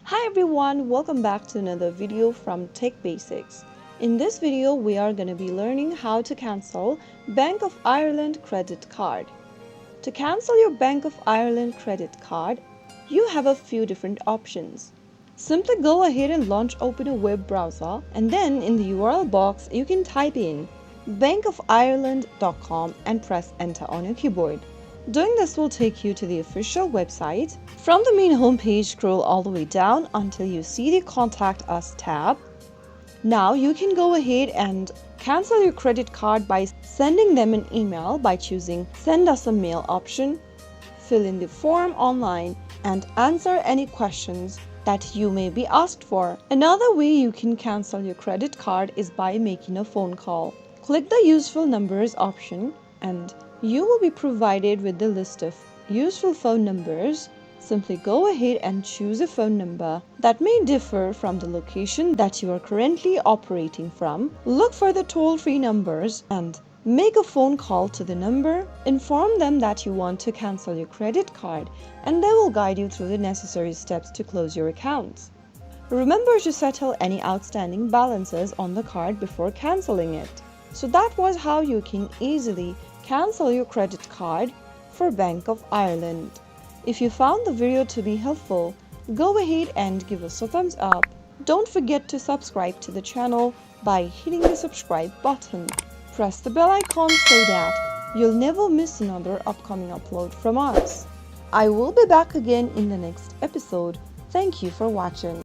Hi everyone, welcome back to another video from Tech Basics. In this video, we are going to be learning how to cancel Bank of Ireland credit card. To cancel your Bank of Ireland credit card, you have a few different options. Simply go ahead and open a web browser, and then in the URL box, you can type in bankofireland.com and press enter on your keyboard. Doing this will take you to the official website. From the main homepage, scroll all the way down until you see the Contact Us tab. Now you can go ahead and cancel your credit card by sending them an email by choosing Send Us a Mail option, fill in the form online, and answer any questions that you may be asked for. Another way you can cancel your credit card is by making a phone call. Click the Useful Numbers option and you will be provided with the list of useful phone numbers. Simply go ahead and choose a phone number that may differ from the location that you are currently operating from. Look for the toll-free numbers and make a phone call to the number. Inform them that you want to cancel your credit card and they will guide you through the necessary steps to close your accounts. Remember to settle any outstanding balances on the card before canceling it. So that was how you can easily cancel your credit card for Bank of Ireland. If you found the video to be helpful, go ahead and give us a thumbs up. Don't forget to subscribe to the channel by hitting the subscribe button. Press the bell icon so that you'll never miss another upcoming upload from us. I will be back again in the next episode. Thank you for watching.